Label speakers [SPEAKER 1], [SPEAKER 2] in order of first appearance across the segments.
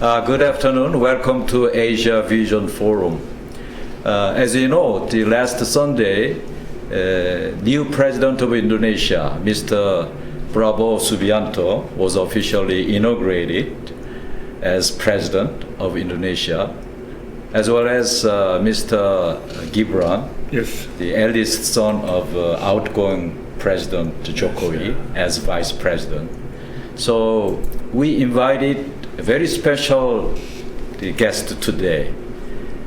[SPEAKER 1] Good afternoon. Welcome to Asia Vision Forum. As you know, the last Sunday, new president of Indonesia, Mr. Prabowo Subianto, was officially inaugurated as president of Indonesia, as well as Mr. Gibran,
[SPEAKER 2] Yes.
[SPEAKER 1] the eldest son of outgoing President Jokowi, as vice president. So we invited a very special guest today,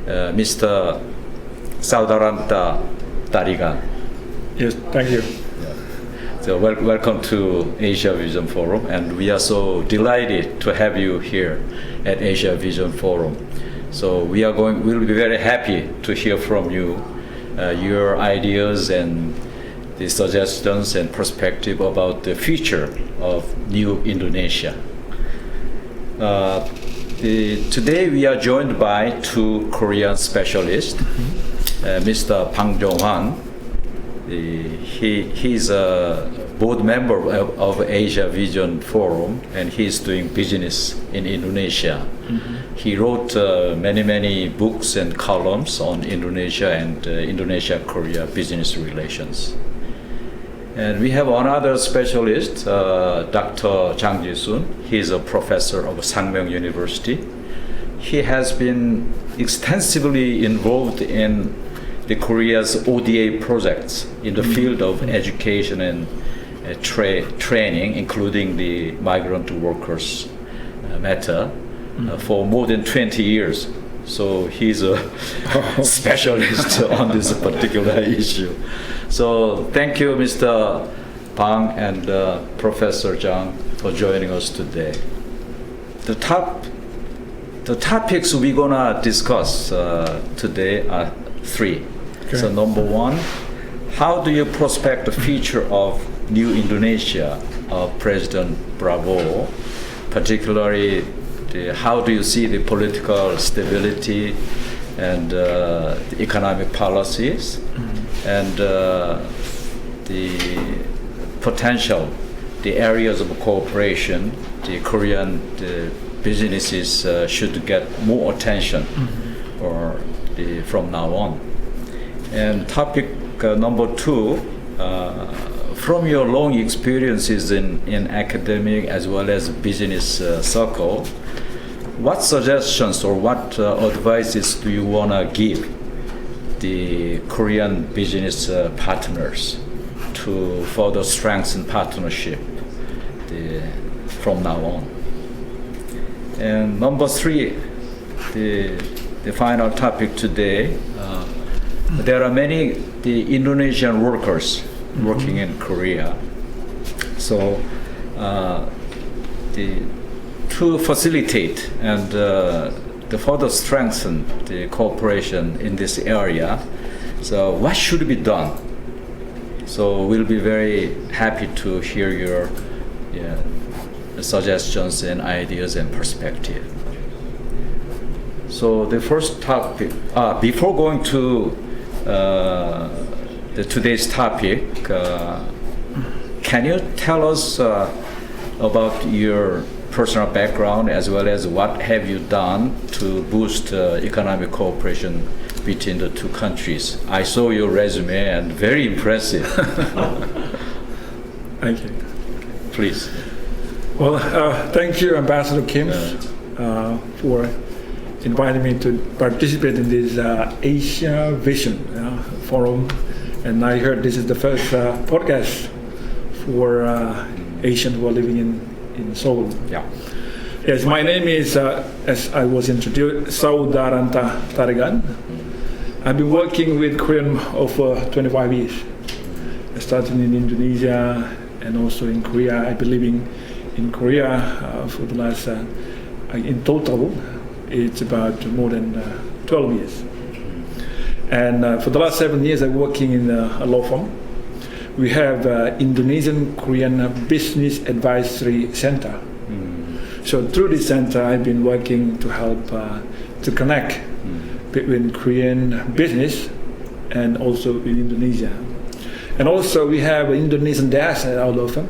[SPEAKER 1] Mr. Sa우다란타 Tarigan.
[SPEAKER 2] Yes, thank you.
[SPEAKER 1] So welcome to Asia Vision Forum, and we are so delighted to have you here at Asia Vision Forum. So we'll be very happy to hear from you, your ideas and the suggestions and perspective about the future of new Indonesia. Today we are joined by two Korean specialists, Mr. Bang Jong-hwan. He's a board member of Asia Vision Forum, and he's doing business in Indonesia. He wrote many books and columns on Indonesia and Indonesia-Korea business relations. And we have another specialist, Dr. Jang Ji-sun. He's a professor of Sangmyeong University. He has been extensively involved in the Korea's ODA projects in the field of education and training, including the migrant workers matter, for more than 20 years. So he's a specialist on this particular issue. So thank you, Mr. Bang and Professor Jang, for joining us today. The topics we're gonna discuss today are three.
[SPEAKER 2] Okay.
[SPEAKER 1] So number one, how do you prospect the future of new Indonesia of President Prabowo, particularly how do you see the political stability and the economic policies and the potential, the areas of cooperation, the Korean businesses should get more attention from now on. And topic number two, from your long experiences in academic as well as business circle, what suggestions or what advices do you want to give the Korean business partners to further strengthen partnership from now on? And number three, the final topic today, there are many Indonesian workers working in Korea. So to facilitate and to further strengthen the cooperation in this area, so what should be done? So we'll be very happy to hear your suggestions and ideas and perspective. So the first topic, before going to today's topic, can you tell us about your personal background as well as what have you done to boost economic cooperation between the two countries? I saw your resume and very impressive.
[SPEAKER 2] Thank you.
[SPEAKER 1] Please.
[SPEAKER 2] Well, thank you, Ambassador Kim, for inviting me to participate in this Asia Vision Forum. And I heard this is the first podcast for Asians who are living in Seoul.
[SPEAKER 1] Yeah.
[SPEAKER 2] Yes, my name is, as I was introduced, Sa우다란타 Tarigan. I've been working with Korean over 25 years. I started in Indonesia and also in Korea. I've been living in Korea for the last, in total, it's about more than 12 years. And for the last 7 years, I'm working in a law firm. We have Indonesian Korean Business Advisory Center. So through this center, I've been working to help to connect between Korean business and also in Indonesia. And also we have Indonesian desk at our law firm.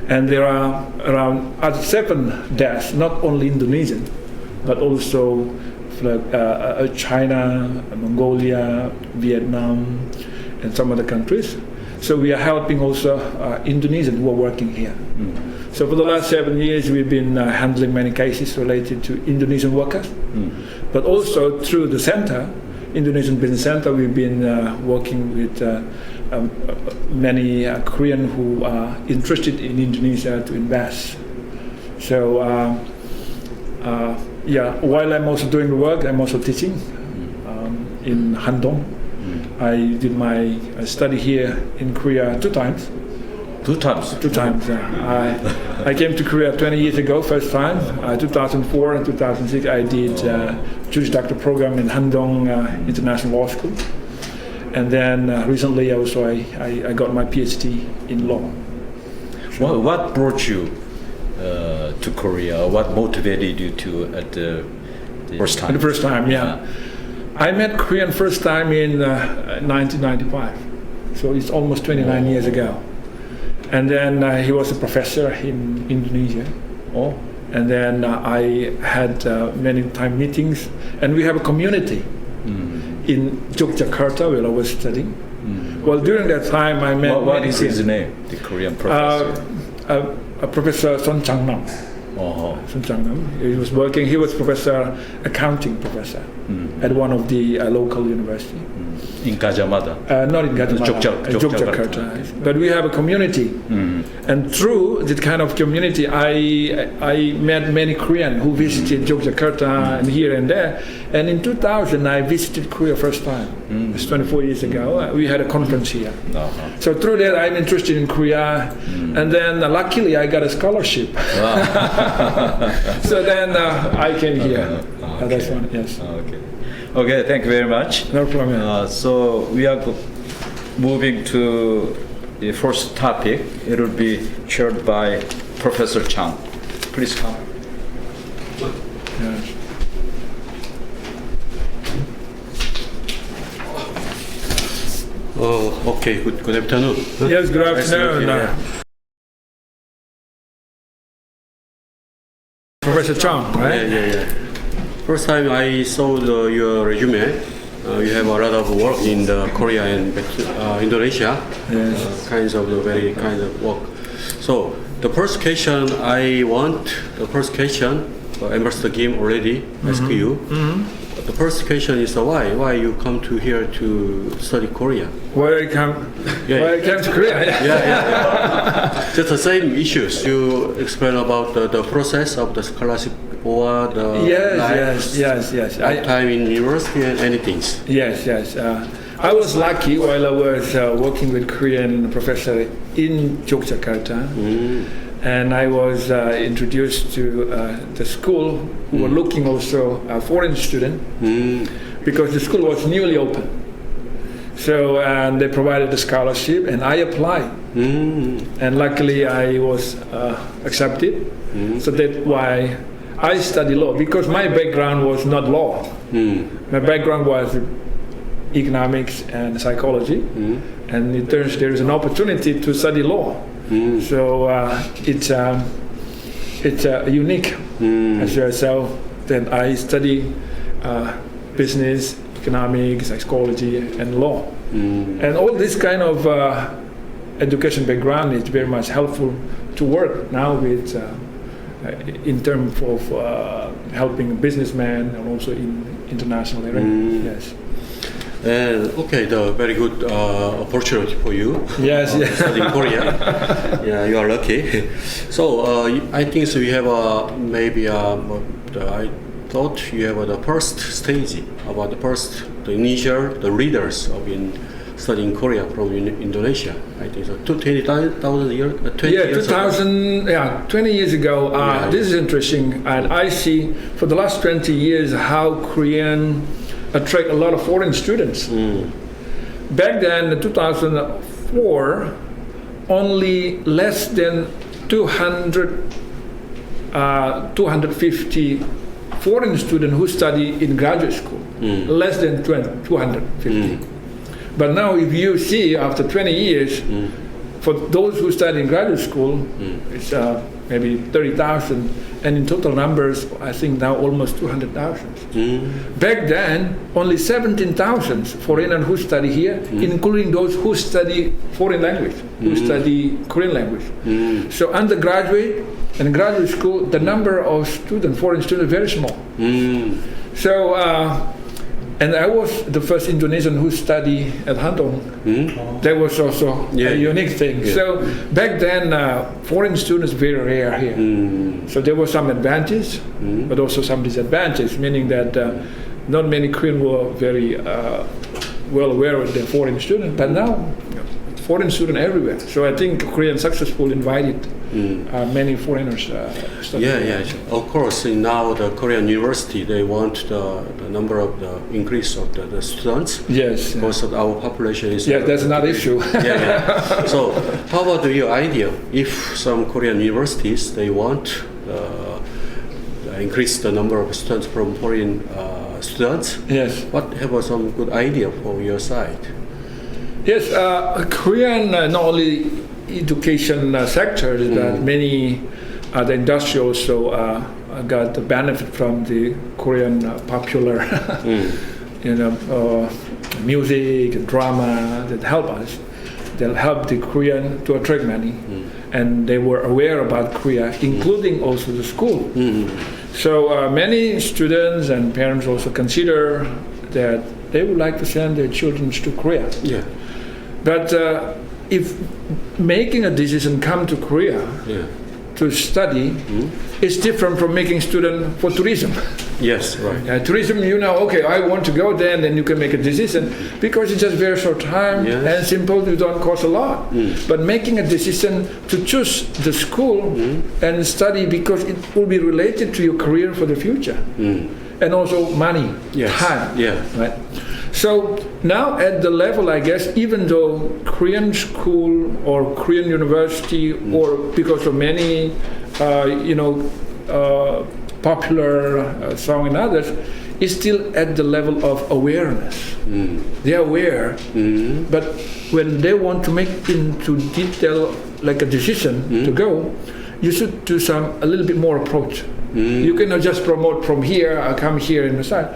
[SPEAKER 2] And there are around 7 deaths, not only Indonesian, but also China, Mongolia, Vietnam, and some other countries. So we are helping also Indonesians who are working here. So for the last 7 years, we've been handling many cases related to Indonesian workers, but also through the center, Indonesian Business Center, we've been working with many Korean who are interested in Indonesia to invest. So while I'm also doing the work, I'm also teaching in Handong. I did my study here in Korea 2 times.
[SPEAKER 1] 2 times?
[SPEAKER 2] 2 times, yeah. I came to Korea 20 years ago, first time. 2004 and 2006 I did Jewish doctor program in Handong International Law School. And then recently also I got my PhD in law.
[SPEAKER 1] Well, what brought you to Korea? What motivated you to at the first time?
[SPEAKER 2] The first time, yeah. I met Korean first time in 1995. So it's almost 29 years ago. And then he was a professor in Indonesia.
[SPEAKER 1] Oh.
[SPEAKER 2] And then I had many time meetings, and we have a community in Yogyakarta where I was studying. Well, during that time I met.
[SPEAKER 1] What is his name? The Korean professor.
[SPEAKER 2] Professor Son Chang-nam. Son Chang-nam. He was working. He was accounting professor at one of the local university.
[SPEAKER 1] In Gajah Mada?
[SPEAKER 2] Not in Gajah Mada, Yogyakarta. But we have a community, and through that kind of community, I met many Koreans who visited Yogyakarta and here and there. And in 2000, I visited Korea first time. It's 24 years ago. We had a conference here. So through that, I'm interested in Korea, and then luckily I got a scholarship. So then I came here. That's one. Yes.
[SPEAKER 1] Okay, thank you very much.
[SPEAKER 2] No problem.
[SPEAKER 1] So we are moving to the first topic. It will be chaired by Professor Chang. Please come.
[SPEAKER 2] Yes.
[SPEAKER 3] Okay, good afternoon.
[SPEAKER 2] Yes, good afternoon. Professor Chang, right?
[SPEAKER 3] Yeah. First time I saw your resume, you have a lot of work in the Korea and Indonesia,
[SPEAKER 2] Yes.
[SPEAKER 3] kinds of the very kind of work. So the first question Ambassador Kim already asked you. The first question is why you come to here to study Korea?
[SPEAKER 2] Why I came to Korea?
[SPEAKER 3] Yeah. Just the same issues. You explain about the process of the scholarship or the
[SPEAKER 2] Yes.
[SPEAKER 3] time in university and anything.
[SPEAKER 2] Yes. I was lucky while I was working with Korean professor in Yogyakarta, and I was introduced to the school who were looking also a foreign student because the school was newly open. So they provided a scholarship, and I applied, and luckily I was accepted. So that's why I study law, because my background was not law. My background was economics and psychology, and there is an opportunity to study law. So it's unique. So then I study business, economics, psychology, and law. And all this kind of education background is very much helpful to work now with in terms of helping businessmen and also in international area. Yes.
[SPEAKER 3] And okay, the very good opportunity for you.
[SPEAKER 2] Yes.
[SPEAKER 3] Study in Korea. Yeah, you are lucky. So I think so. You have I thought you have the first stage about the initial readers of studying Korea from Indonesia. I think so. 20,000 years.
[SPEAKER 2] 20 years ago. This is interesting, and I see for the last 20 years how Korean attract a lot of foreign students. Back then, in 2004, only less than 250 foreign students who study in graduate school. Less than 250. But now, if you see, after 20 years, for those who study in graduate school, it's maybe 30,000, and in total numbers, I think now almost 200,000. Back then, only 17,000 foreigners who study here, including those who study foreign language, who study Korean language. So undergraduate and graduate school, the number of students, foreign students, very small. So, and I was the first Indonesian who studied at Handong. That was also a unique thing. So back then, foreign students very rare here. So there was some advantage, but also some disadvantage, meaning that not many Koreans were very well aware of the foreign student. But now, foreign students everywhere. So I think Korean successful invited many foreigners.
[SPEAKER 3] Of course, now the Korean university, they want the number of the increase of the students.
[SPEAKER 2] Yes.
[SPEAKER 3] Because of our population is.
[SPEAKER 2] Yeah, that's not issue.
[SPEAKER 3] So how about your idea? If some Korean universities, they want increase the number of students from foreign students.
[SPEAKER 2] Yes.
[SPEAKER 3] What have some good idea for your side?
[SPEAKER 2] Yes, Korean not only education sector, that many the industry also got the benefit from the Korean popular, music, drama that help us. They'll help the Korean to attract money, and they were aware about Korea, including also the school. So many students and parents also consider that they would like to send their children to Korea.
[SPEAKER 3] Yeah.
[SPEAKER 2] But if making a decision come to Korea to study, it's different from making student for tourism.
[SPEAKER 3] Yes, right.
[SPEAKER 2] Tourism, okay, I want to go there, and then you can make a decision because it's just very short time and simple. You don't cost a lot. But making a decision to choose the school and study because it will be related to your career for the future, and also money, time. Right. So now at the level, I guess, even though Korean school or Korean university, or because of many, popular song and others, is still at the level of awareness. They are aware, but when they want to make into detail like a decision to go, you should do a little bit more approach. You cannot just promote from here, come here and decide.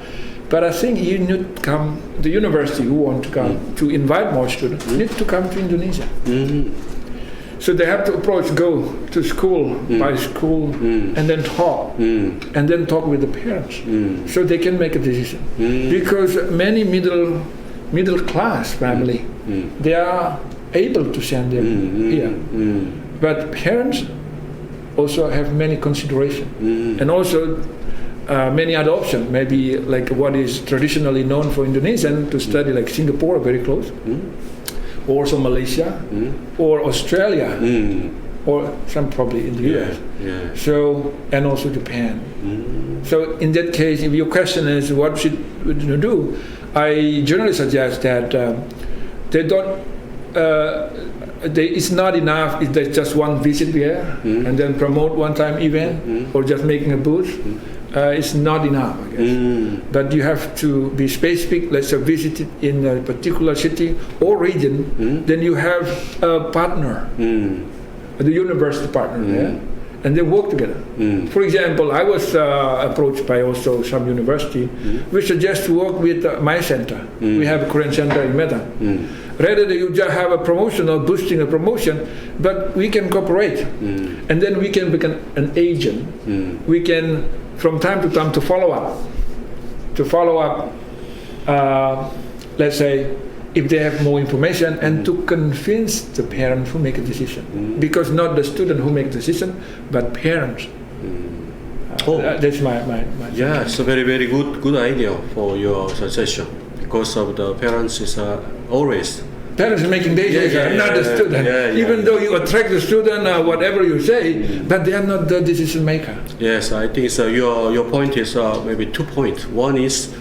[SPEAKER 2] But I think you need to come, the university who want to come to invite more students, need to come to Indonesia. So they have to approach, go to school, by school, and then talk with the parents, so they can make a decision. Because many middle class family, they are able to send them here, but parents also have many consideration, and also many other options, maybe like what is traditionally known for Indonesian to study, like Singapore, very close, or also Malaysia, or Australia, or some probably in the US. So, and also Japan. So in that case, if your question is what should you do, I generally suggest that they don't. It's not enough if there's just one visit there and then promote one-time event or just making a booth. It's not enough, I guess. But you have to be specific. Let's say visit in a particular city or region. Then you have a partner, the university partner there, and they work together. For example, I was approached by also some university. We suggest to work with my center. We have a Korean center in Medan. Rather than you just have a promotion or boosting a promotion, but we can cooperate, and then we can become an agent. We can, from time to time, to follow up. Let's say, if they have more information, and to convince the parents who make a decision, because not the student who make the decision, but parents. That's my
[SPEAKER 3] yeah, it's a very, very good idea for your suggestion, because of the parents is always
[SPEAKER 2] parents are making decisions, not the student. Even though you attract the student, whatever you say, but they are not the decision maker.
[SPEAKER 3] Yes, I think so. Your point is maybe 2 points. One is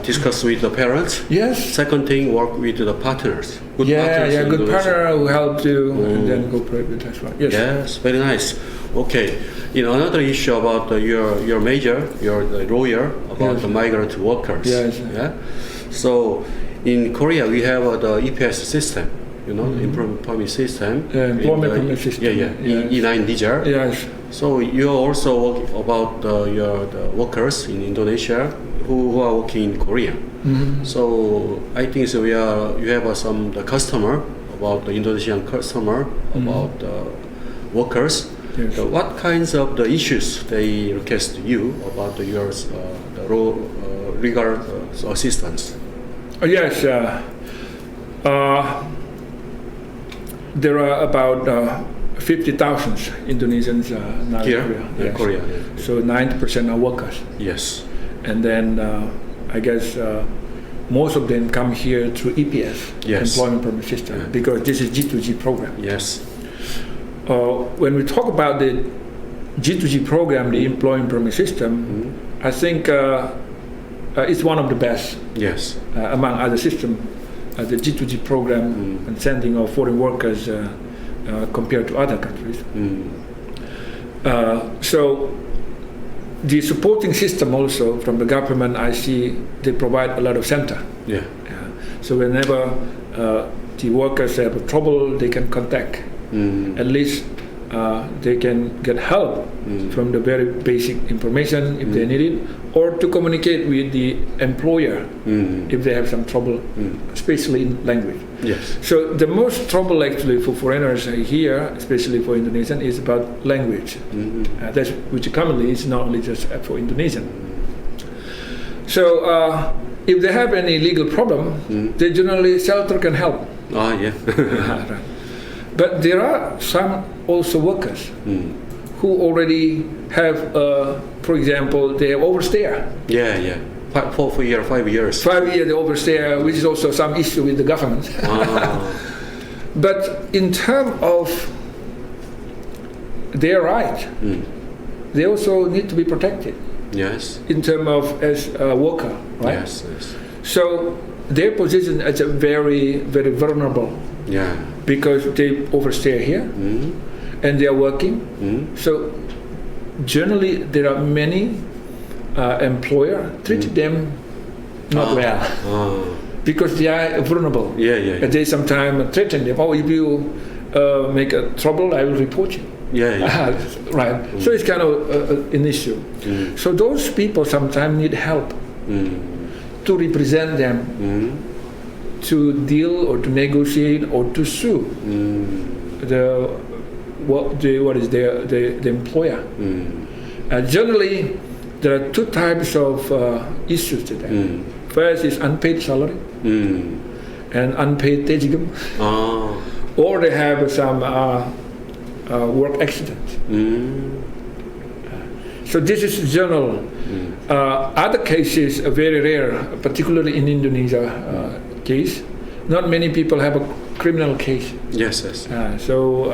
[SPEAKER 3] discuss with the parents.
[SPEAKER 2] Yes.
[SPEAKER 3] Second thing, work with the partners. Good
[SPEAKER 2] partner who help you, and then cooperate with as well.
[SPEAKER 3] Yes, very nice. Okay. Another issue about your major, you're the lawyer, about the migrant workers.
[SPEAKER 2] Yes.
[SPEAKER 3] Yeah. So in Korea we have the EPS system. the employment permit system.
[SPEAKER 2] Employment permit system.
[SPEAKER 3] E9 visa.
[SPEAKER 2] Yes.
[SPEAKER 3] So you also work about the workers in Indonesia who are working in Korea. So I think so you have some the customer about the Indonesian customer about the workers.
[SPEAKER 2] Yes.
[SPEAKER 3] What kinds of the issues they request you about your the role legal assistance?
[SPEAKER 2] Yes. There are about 50,000 Indonesians now
[SPEAKER 3] Here
[SPEAKER 2] in Korea.
[SPEAKER 3] in Korea.
[SPEAKER 2] So 90% are workers.
[SPEAKER 3] Yes.
[SPEAKER 2] And then I guess most of them come here through EPS,
[SPEAKER 3] Yes.
[SPEAKER 2] employment permit system, because this is G2G program.
[SPEAKER 3] Yes.
[SPEAKER 2] When we talk about the G2G program, the employment permit system, I think it's one of the best
[SPEAKER 3] Yes.
[SPEAKER 2] among other systems. The G2G program and sending of foreign workers compared to other countries. So the supporting system also from the government, I see they provide a lot of center.
[SPEAKER 3] Yeah.
[SPEAKER 2] So whenever the workers have trouble, they can contact. At least they can get help from the very basic information if they need it, or to communicate with the employer if they have some trouble, especially in language.
[SPEAKER 3] Yes.
[SPEAKER 2] So the most trouble actually for foreigners here, especially for Indonesian, is about language. That's which commonly is not only just for Indonesian. So if they have any legal problem, they generally shelter can help.
[SPEAKER 3] Ah, yeah.
[SPEAKER 2] Right. But there are some also workers who already have, for example, they have overstay.
[SPEAKER 3] Yeah. 5 years. 5 years.
[SPEAKER 2] 5 years they overstay, which is also some issue with the government. But in terms of their right, they also need to be protected.
[SPEAKER 3] Yes.
[SPEAKER 2] In terms of as a worker, right?
[SPEAKER 3] Yes.
[SPEAKER 2] So their position is a very, very vulnerable.
[SPEAKER 3] Yeah.
[SPEAKER 2] Because they overstay here and they are working. So generally there are many employer treat them not well because they are vulnerable.
[SPEAKER 3] Yeah.
[SPEAKER 2] They sometimes threaten them. Oh, if you make a trouble, I will report you.
[SPEAKER 3] Yeah.
[SPEAKER 2] Right. So it's kind of an issue. So those people sometimes need help to represent them. To deal or to negotiate or to sue the employer. Generally, there are two types of issues to them. First is unpaid salary and unpaid tejigum, or they have some work accident. So this is general. Other cases are very rare, particularly in Indonesia. Case. Not many people have a criminal case.
[SPEAKER 3] Yes.
[SPEAKER 2] So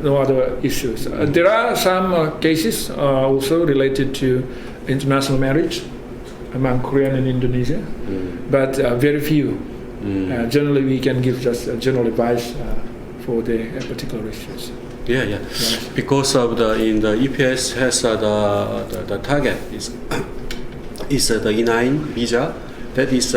[SPEAKER 2] no other issues. There are some cases also related to international marriage among Korean and Indonesia, but very few. Generally, we can give just general advice for the particular issues.
[SPEAKER 3] Yeah.
[SPEAKER 2] Yes.
[SPEAKER 3] Because of the EPS has the target is the E9 visa. That is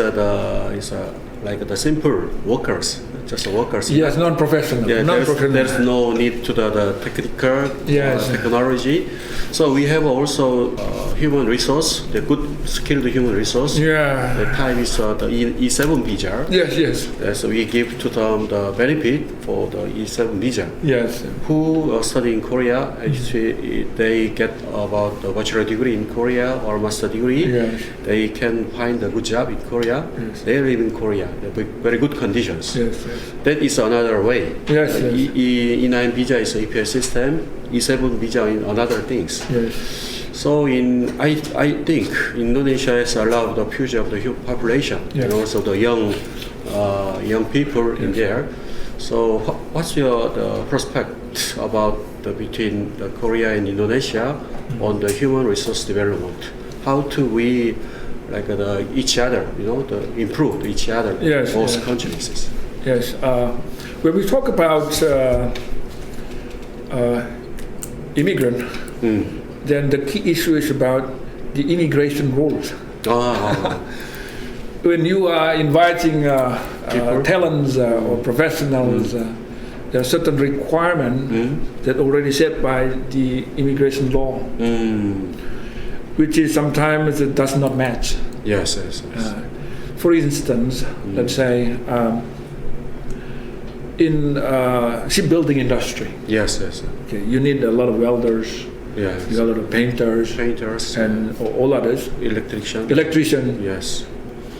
[SPEAKER 3] like the simple workers, just workers.
[SPEAKER 2] Yes, non-professional.
[SPEAKER 3] Yeah, there's no need to the technical technology. So we have also human resource, the good skilled human resource.
[SPEAKER 2] Yeah.
[SPEAKER 3] The type is the E7 visa.
[SPEAKER 2] Yes.
[SPEAKER 3] So we give to them the benefit for the E7 visa.
[SPEAKER 2] Yes.
[SPEAKER 3] Who study in Korea, actually they get about the bachelor degree in Korea or master degree.
[SPEAKER 2] Yes.
[SPEAKER 3] They can find a good job in Korea.
[SPEAKER 2] Yes.
[SPEAKER 3] They live in Korea. They have very good conditions.
[SPEAKER 2] Yes.
[SPEAKER 3] That is another way.
[SPEAKER 2] Yes.
[SPEAKER 3] E9 visa is a EPS system. E7 visa in another things.
[SPEAKER 2] Yes.
[SPEAKER 3] So I think Indonesia has allowed the future of the human population and also the young people in there. So what's your the prospect about between the Korea and Indonesia on the human resource development? How do we each other, improve each other, both countries?
[SPEAKER 2] Yes. When we talk about immigrant, then the key issue is about the immigration rules. when you are inviting
[SPEAKER 3] People.
[SPEAKER 2] talents or professionals, there are certain requirements that already set by the immigration law, which is sometimes it does not match.
[SPEAKER 3] Yes.
[SPEAKER 2] For instance, let's say in shipbuilding industry,
[SPEAKER 3] Yes.
[SPEAKER 2] okay, you need a lot of welders,
[SPEAKER 3] Yes.
[SPEAKER 2] you got a lot of painters,
[SPEAKER 3] and
[SPEAKER 2] and all others, electrician.
[SPEAKER 3] Yes.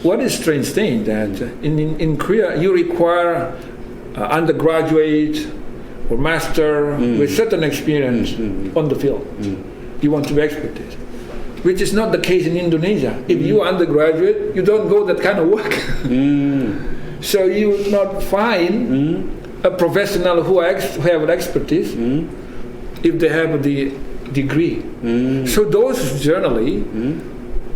[SPEAKER 2] What is strange thing that in Korea you require undergraduate or master with certain experience on the field. You want to be expert in it, which is not the case in Indonesia. If you are undergraduate, you don't go that kind of work. So you will not find a professional who have expertise if they have the degree. So those generally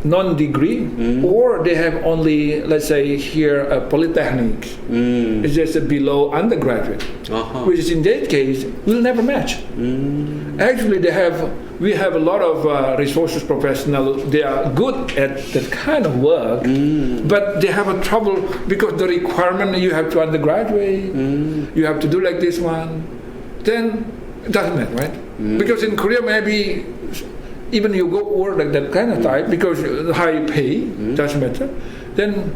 [SPEAKER 2] non-degree, or they have only, let's say here, a polytechnic. It's just a below undergraduate, which is in that case will never match. Actually, we have a lot of resources professionals. They are good at that kind of work, but they have a trouble because the requirement you have to undergraduate, you have to do like this one. Then it doesn't matter, right? Because in Korea maybe even you go work like that kind of type because high pay doesn't matter, then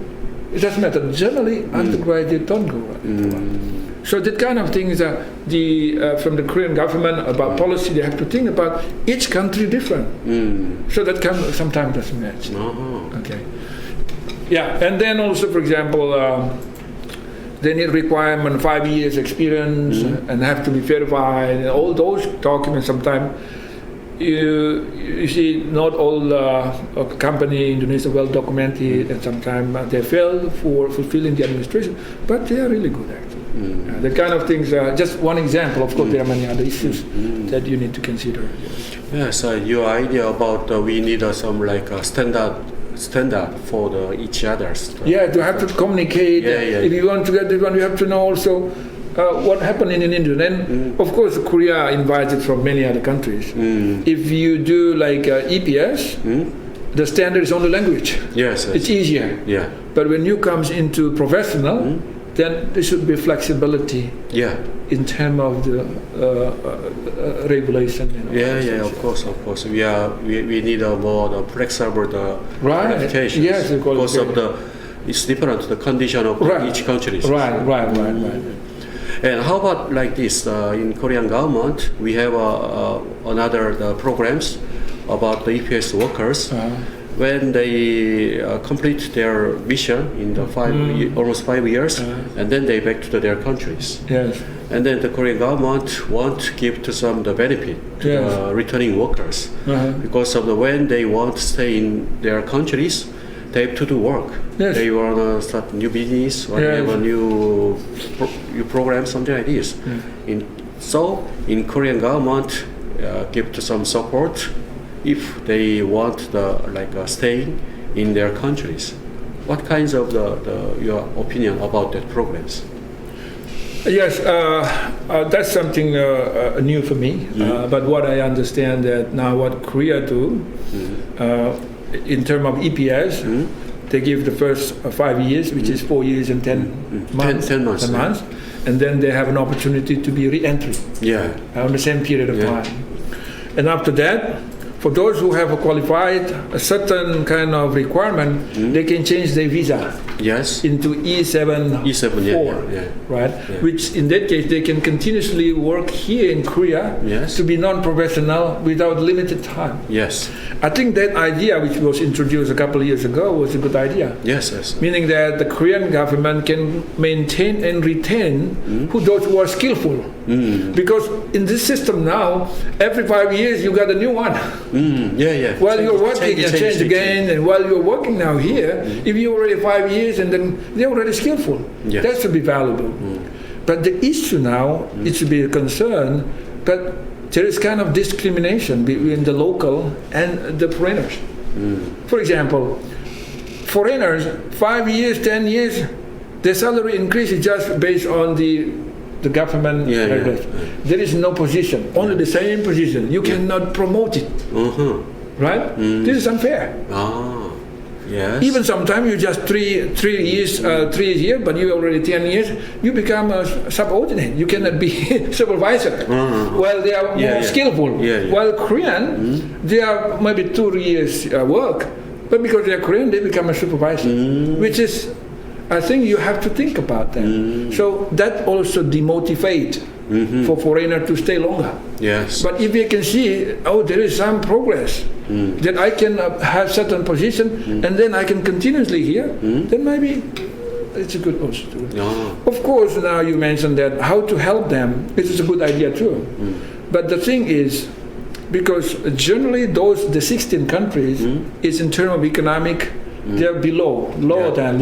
[SPEAKER 2] it doesn't matter. Generally, undergraduate don't go. So that kind of things from the Korean government about policy, they have to think about each country different. So that sometimes doesn't match. Okay. Yeah, and then also, for example, they need requirement 5 years experience and have to be verified. And all those documents sometimes. You see, not all company in Indonesia well documented, and sometimes they fail for fulfilling the administration, but they are really good actually. That kind of things. Just one example. Of course, there are many other issues that you need to consider.
[SPEAKER 3] Yes, your idea about we need some like standard for each others.
[SPEAKER 2] Yeah, to have to communicate. If you want to get this one, you have to know also. What happened in India, and of course Korea invited from many other countries. If you do like EPS, the standard is only language.
[SPEAKER 3] Yes.
[SPEAKER 2] It's easier.
[SPEAKER 3] Yeah.
[SPEAKER 2] But when you comes into professional, then there should be flexibility.
[SPEAKER 3] Yeah.
[SPEAKER 2] In terms of the regulation.
[SPEAKER 3] Of course. We need a more flexible qualifications.
[SPEAKER 2] Yes,
[SPEAKER 3] because of it's different the condition of each country.
[SPEAKER 2] Right.
[SPEAKER 3] And how about like this? In Korean government, we have another programs about the EPS workers. When they complete their mission in the almost 5 years, and then they back to their countries.
[SPEAKER 2] Yes.
[SPEAKER 3] And then the Korean government want to give to some the benefit to the returning workers because of when they want to stay in their countries, they have to do work.
[SPEAKER 2] Yes.
[SPEAKER 3] They want to start new business or have a new program, something like this. In Korean government, give to some support if they want staying in their countries. What kinds of your opinion about that programs?
[SPEAKER 2] Yes, that's something new for me. But what I understand that now what Korea do. In terms of EPS, they give the first 5 years, which is 4 years and 10 months.
[SPEAKER 3] 10 months.
[SPEAKER 2] And then they have an opportunity to be re-entry on the same period of time. And after that, for those who have qualified a certain kind of requirement, they can change their visa into E7, right? Yeah. Which in that case, they can continuously work here in Korea to be non-professional without limited time.
[SPEAKER 3] Yes.
[SPEAKER 2] I think that idea, which was introduced a couple of years ago, was a good idea.
[SPEAKER 3] Yes.
[SPEAKER 2] Meaning that the Korean government can maintain and retain those who are skillful. Because in this system now, every 5 years you got a new one. While you're working, you change again, and while you're working now here, if you're already 5 years and then they're already skillful, that should be valuable. But the issue now, it should be a concern, but there is kind of discrimination between the local and the foreigners. For example, foreigners, 5 years, 10 years, their salary increase is just based on the government regulation. There is no position, only the same position. You cannot promote it. Right? This is unfair.
[SPEAKER 3] Yes.
[SPEAKER 2] Even sometimes you just 3 years here, but you already 10 years, you become a subordinate. You cannot be supervisor. While they are more skillful. While Korean, they are maybe 2 years work, but because they are Korean, they become a supervisor, which is, I think you have to think about that. So that also demotivate for foreigner to stay longer.
[SPEAKER 3] Yes.
[SPEAKER 2] But if you can see, there is some progress, that I can have certain position, and then I can continuously here, then maybe it's a good also too. Of course, now you mentioned that how to help them, it is a good idea too. But the thing is, because generally the 16 countries is in terms of economic, they're lower than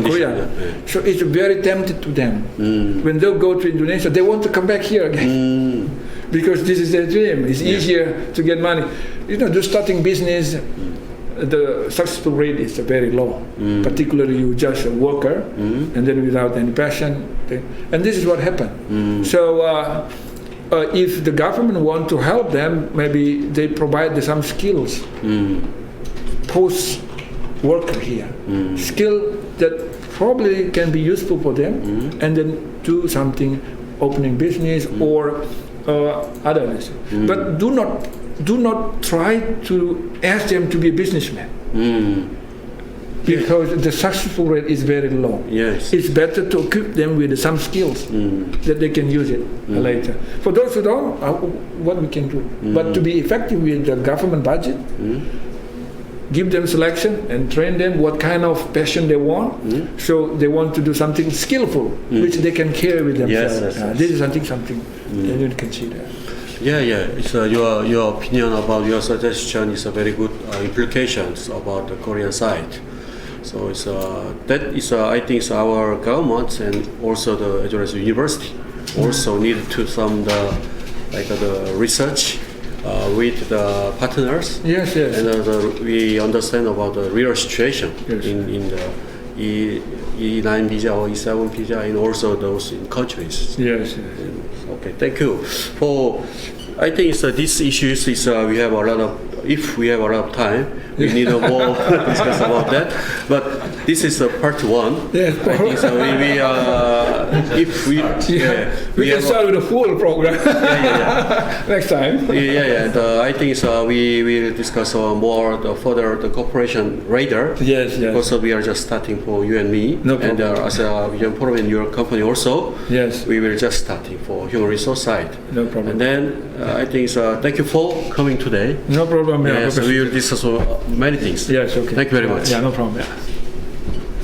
[SPEAKER 2] Korea. So it's very tempted to them. When they'll go to Indonesia, they want to come back here again. Because this is their dream. It's easier to get money. Just starting business, the successful rate is very low. Particularly you just a worker, and then without any passion. And this is what happened. So if the government want to help them, maybe they provide some skills. Post worker here, skill that probably can be useful for them, and then do something, opening business or others. But do not try to ask them to be a businessman, because the successful rate is very low.
[SPEAKER 3] Yes.
[SPEAKER 2] It's better to equip them with some skills that they can use it later. For those who don't, what we can do, but to be effective with the government budget. Give them selection and train them what kind of passion they want. So they want to do something skillful, which they can carry with themselves. This is something that you can see there.
[SPEAKER 3] It's your opinion about your suggestion is a very good implications about the Korean side. So that is I think our government and also the as well as the university also need to some the research. With the partners,
[SPEAKER 2] yes,
[SPEAKER 3] and we understand about the real situation in the E9 visa or E7 visa, and also those in countries.
[SPEAKER 2] Yes.
[SPEAKER 3] Okay, thank you. I think these issues is we have a lot of. If we have a lot of time, we need more discuss about that. But this is part one.
[SPEAKER 2] Yes.
[SPEAKER 3] I think so.
[SPEAKER 2] We can start with a full program. Next time.
[SPEAKER 3] I think we will discuss more further the cooperation later.
[SPEAKER 2] Yes.
[SPEAKER 3] Also, we are just starting for you and me,
[SPEAKER 2] no problem.
[SPEAKER 3] And A시아비전포럼 in your company also.
[SPEAKER 2] Yes.
[SPEAKER 3] We will just starting for human resource side.
[SPEAKER 2] No problem.
[SPEAKER 3] And then I think thank you for coming today.
[SPEAKER 2] No problem.
[SPEAKER 3] Yes, we will discuss many things.
[SPEAKER 2] Yes. Okay.
[SPEAKER 3] Thank you very much.
[SPEAKER 2] No problem.